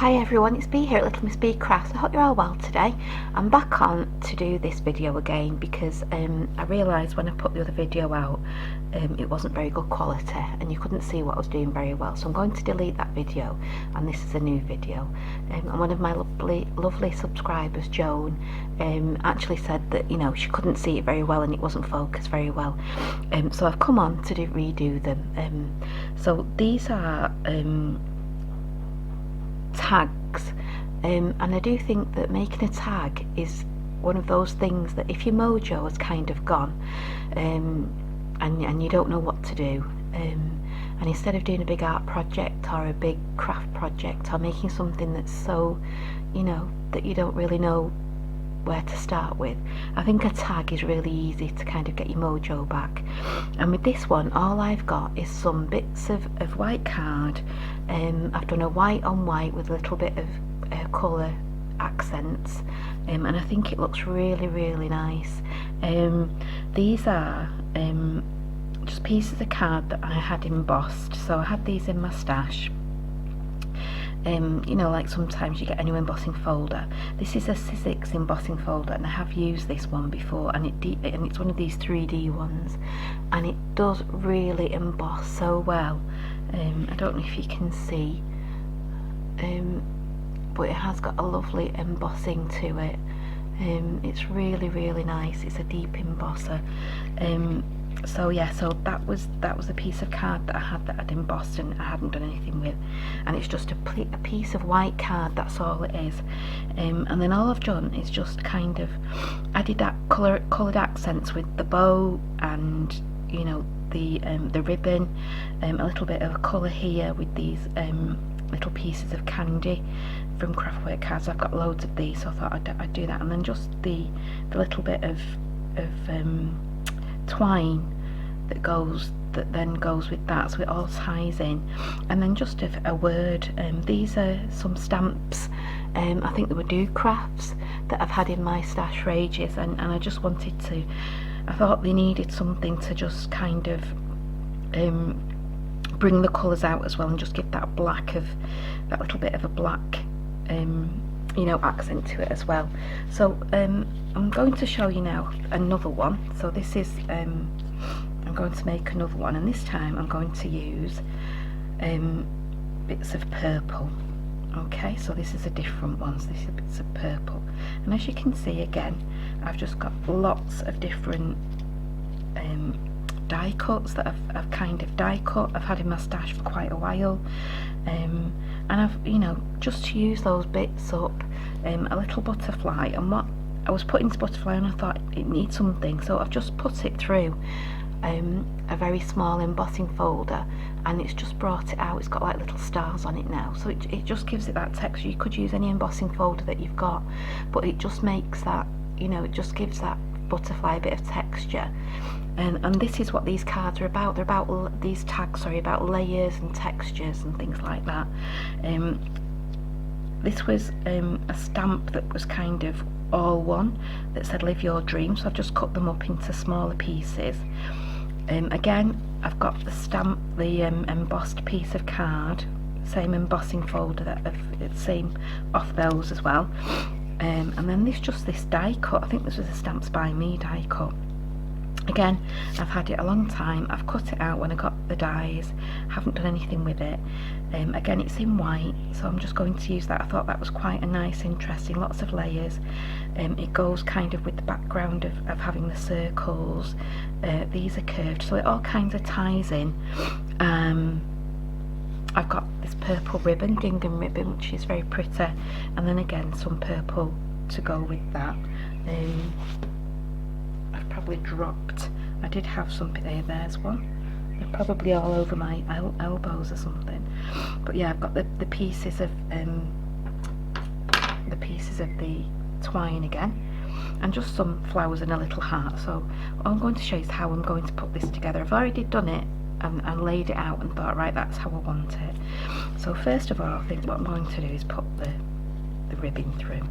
Hi everyone, it's Bea here at Little Miss Bea Crafts. I hope you're all well today. I'm back on to do this video again because I realised when I put the other video out it wasn't very good quality and you couldn't see what I was doing very well, so I'm going to delete that video and this is a new video. And one of my lovely subscribers, Joan, actually said that, you know, she couldn't see it very well and it wasn't focused very well, so I've come on to redo them. So these are tags, and I do think that making a tag is one of those things that if your mojo has kind of gone and you don't know what to do, and instead of doing a big art project or a big craft project or making something that's so, you know, that you don't really know where to start with, I think a tag is really easy to kind of get your mojo back. And with this one, all I've got is some bits of white card. I've done a white on white with a little bit of colour accents, and I think it looks really nice. These are just pieces of card that I had embossed, so I had these in my stash. You know, like sometimes you get a new embossing folder. This is a Sizzix embossing folder and I have used this one before, and it's one of these 3D ones, and it does really emboss so well. I don't know if you can see, but it has got a lovely embossing to it. It's really nice. It's a deep embosser. So yeah, so that was a piece of card that I had that I'd embossed and I hadn't done anything with, and it's just a piece of white card, that's all it is. And then all I've done is just kind of added that coloured accents with the bow and, you know, the ribbon, a little bit of colour here with these little pieces of candy from Craftwork cards. I've got loads of these, so I thought I'd do that, and then just the little bit of twine that then goes with that, so it all ties in. And then just a word. These are some stamps. I think they were Do Crafts that I've had in my stash for ages, and I just wanted to, I thought they needed something to just kind of bring the colours out as well and just give that black of, that little bit of a black you know, accent to it as well. So I'm going to show you now another one. So this is I'm going to make another one, and this time I'm going to use bits of purple. Okay, so this is a different one, so this is bits of purple, and as you can see, again, I've just got lots of different die cuts that I've kind of die cut. I've had in my stash for quite a while, and I've, you know, just to use those bits up. A little butterfly, and what I was putting this butterfly and I thought it needs something, so I've just put it through a very small embossing folder, and it's just brought it out. It's got like little stars on it now, so it just gives it that texture. You could use any embossing folder that you've got, but it just makes that, you know, it just gives that butterfly a bit of texture. And this is what these cards are about. They're about, these tags, sorry, about layers and textures and things like that. This was a stamp that was kind of all one, that said live your dream, so I've just cut them up into smaller pieces. Again, I've got the stamp, the embossed piece of card, same embossing folder that I've same off those as well. And then this die cut. I think this was a Stamps by Me die cut. Again, I've had it a long time. I've cut it out when I got the dies, haven't done anything with it. Again, it's in white, so I'm just going to use that. I thought that was quite a nice, interesting, lots of layers. It goes kind of with the background of having the circles. These are curved, so it all kind of ties in. I've got this purple ribbon, gingham ribbon, which is very pretty, and then again some purple to go with that. I've probably dropped, I did have some there, there's one. They're probably all over my elbows or something. But yeah, I've got the pieces of the twine again, and just some flowers and a little heart. So what I'm going to show you is how I'm going to put this together. I've already done it and laid it out and thought, right, that's how I want it. So first of all, I think what I'm going to do is put the ribbon through.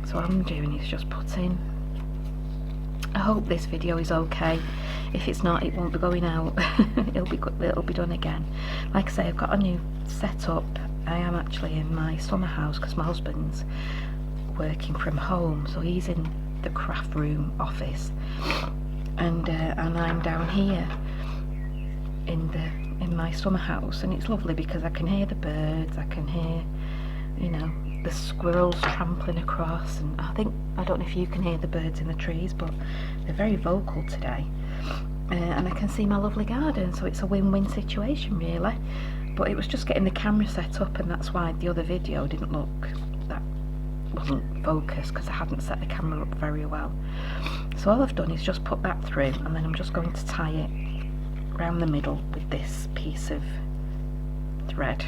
So what I'm doing is just putting, I hope this video is okay. If it's not, it won't be going out. It'll be done again. Like I say, I've got a new setup I am actually in my summer house because my husband's working from home, so he's in the craft room office, and I'm down here in my summer house, and it's lovely because I can hear the birds, I can hear, you know, the squirrels trampling across, and I don't know if you can hear the birds in the trees, but they're very vocal today. And I can see my lovely garden, so it's a win-win situation really. But it was just getting the camera set up, and that's why the other video wasn't focused, because I hadn't set the camera up very well. So all I've done is just put that through, and then I'm just going to tie it around the middle with this piece of thread.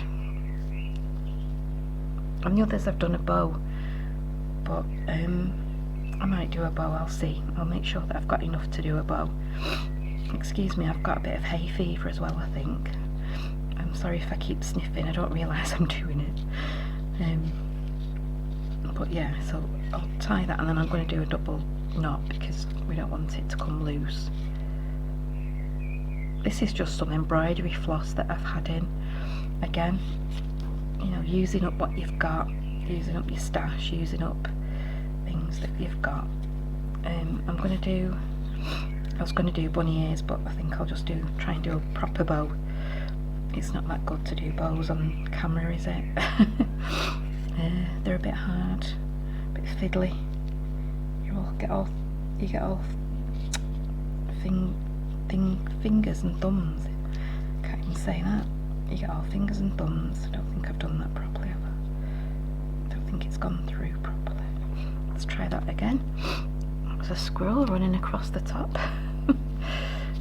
On the others I've done a bow, but I might do a bow, I'll see. I'll make sure that I've got enough to do a bow. Excuse me, I've got a bit of hay fever as well, I think. I'm sorry if I keep sniffing, I don't realise I'm doing it. But yeah, so I'll tie that, and then I'm going to do a double knot because we don't want it to come loose. This is just some embroidery floss that I've had in. Again, you know, using up what you've got, using up your stash, using up things that you've got. I was going to do bunny ears, but I think I'll just try and do a proper bow. It's not that good to do bows on camera, is it? They're a bit hard, a bit fiddly. You get all fingers and thumbs. Can't even say that. You get all fingers and thumbs. I don't think I've done that properly. I don't think it's gone through properly. Let's try that again. There's a squirrel running across the top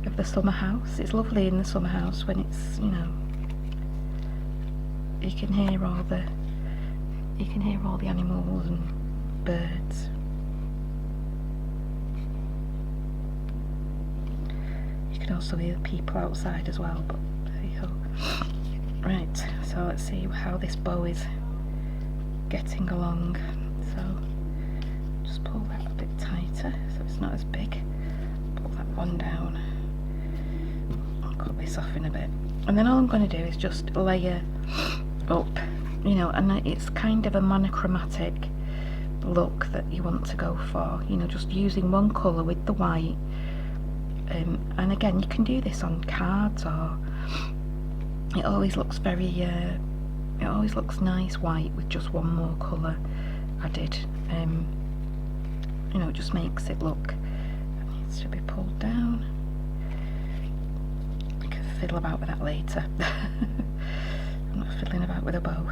of the summer house. It's lovely in the summer house when it's, you know, you can hear all the animals and birds. You can also hear people outside as well, but there you go. Right, so let's see how this bow is getting along. So just pull that a bit tighter so it's not as big. Pull that one down. I'll cut this off in a bit. And then all I'm going to do is just layer up, you know, and it's kind of a monochromatic look that you want to go for, you know, just using one colour with the white. And again, you can do this on cards, or it always looks very it always looks nice white with just one more colour added. You know, it just makes it look, it needs to be pulled down. I can fiddle about with that later. I'm not fiddling about with a bow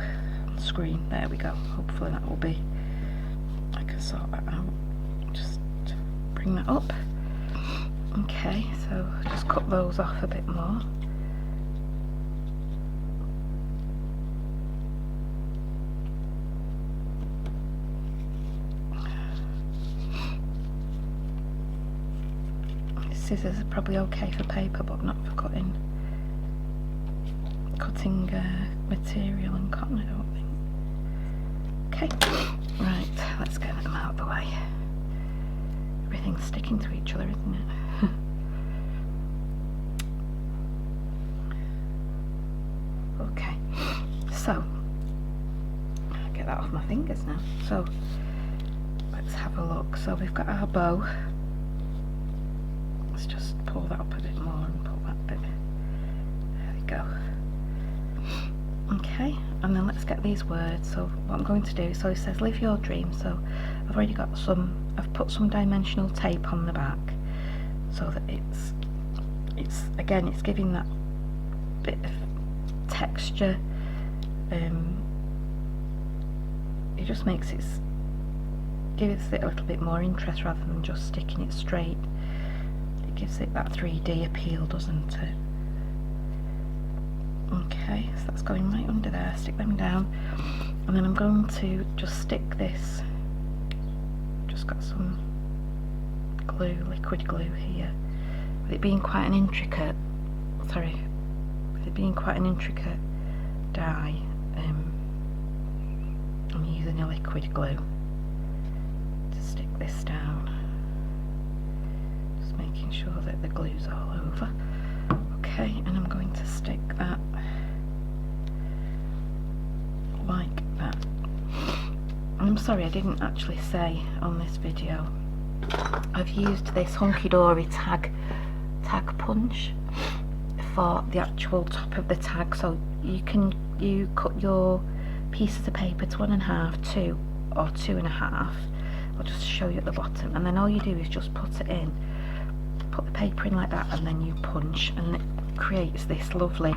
on the screen. There we go. Hopefully that will be, I can sort that out. Just bring that up. Okay, so just cut those off a bit more. Scissors are probably okay for paper, but not for cutting material and cotton, I don't think. Okay, right, let's get them out of the way. Everything's sticking to each other, isn't it? Okay, so I'll get that off my fingers now. So let's have a look. So we've got our bow. Let's just pull that up a bit more and pull that bit. There we go. Okay, and then let's get these words. So what I'm going to do, so it says live your dream. So I've already got I've put some dimensional tape on the back so that it's again, it's giving that bit of texture. It just makes it, gives it a little bit more interest rather than just sticking it straight. It gives it that 3D appeal, doesn't it? Okay, so that's going right under there. Stick them down, and then I'm going to just stick this. Just got some glue, liquid glue here. With it being quite an intricate, die, I'm using a liquid glue to stick this down. Just making sure that the glue's all over. Okay, and I'm going to stick that sorry, I didn't actually say on this video, I've used this hunky dory tag punch for the actual top of the tag, so you cut your pieces of paper to 1.5, 2 or 2.5. I'll just show you at the bottom, and then all you do is just put it in, put the paper in like that, and then you punch, and it creates this lovely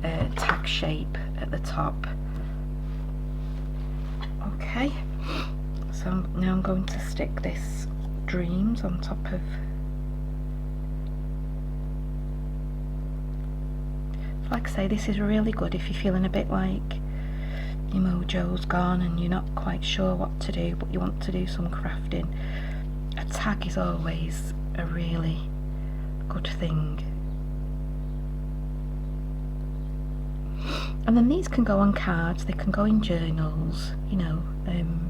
tag shape at the top. Okay, so now I'm going to stick this dreams on top of. Like I say, this is really good if you're feeling a bit like your mojo's gone and you're not quite sure what to do, but you want to do some crafting. A tag is always a really good thing. And then these can go on cards, they can go in journals, you know. I'm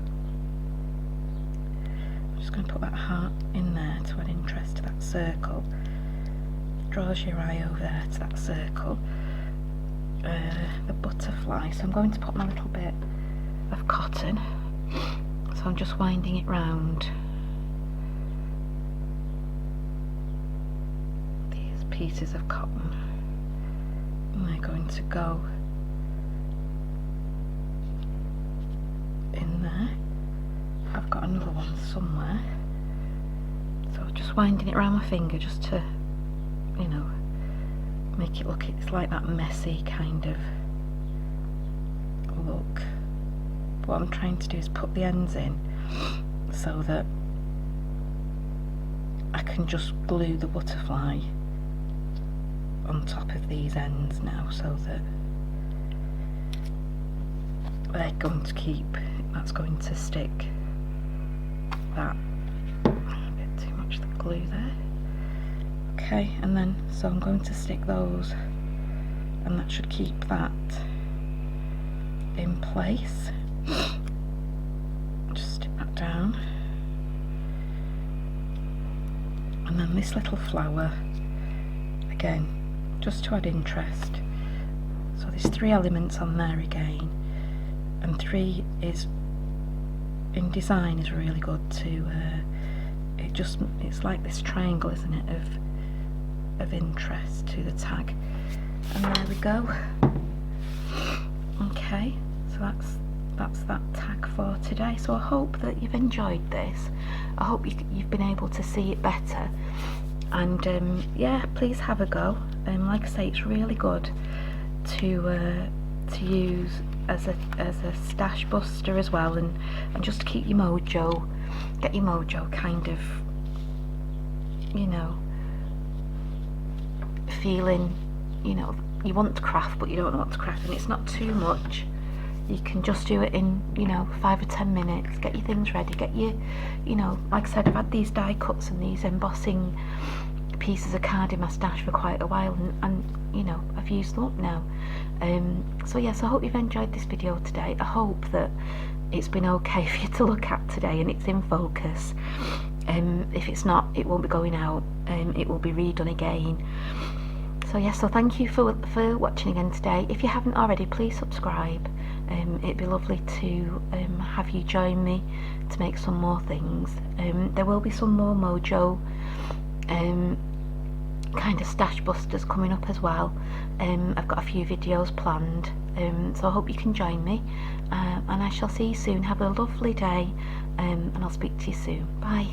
just going to put that heart in there to add interest to that circle. Draws your eye over there to that circle. The butterfly, so I'm going to put my little bit of cotton, so I'm just winding it round these pieces of cotton, and they're going to go in there. I've got another one somewhere, so just winding it around my finger just to, you know, make it look, it's like that messy kind of look. What I'm trying to do is put the ends in so that I can just glue the butterfly on top of these ends now, so that they're going to keep, that's going to stick that. A bit too much of the glue there. Okay, and then so I'm going to stick those, and that should keep that in place. Just stick that down, and then this little flower again, just to add interest. So there's 3 elements on there again, and 3 is in design is really good to it's like this triangle, isn't it, of interest to the tag. And there we go. Okay, so that's that tag for today. So I hope that you've enjoyed this. I hope you've been able to see it better, and yeah, please have a go. Like I say, it's really good to use as a stash buster as well, and just to keep your mojo, get your mojo kind of, you know, feeling, you know, you want to craft but you don't know what to craft, and it's not too much. You can just do it in, you know, 5 or 10 minutes, get your things ready, get your, you know, like I said, I've had these die cuts and these embossing pieces of card in my stash for quite a while, and you know, I've used them up now. So yes, I hope you've enjoyed this video today. I hope that it's been okay for you to look at today and it's in focus. If it's not, it won't be going out, it will be redone again. So yes, so thank you for watching again today. If you haven't already, please subscribe. It'd be lovely to have you join me to make some more things. There will be some more mojo kind of stash busters coming up as well. I've got a few videos planned, so I hope you can join me, and I shall see you soon. Have a lovely day, and I'll speak to you soon. Bye.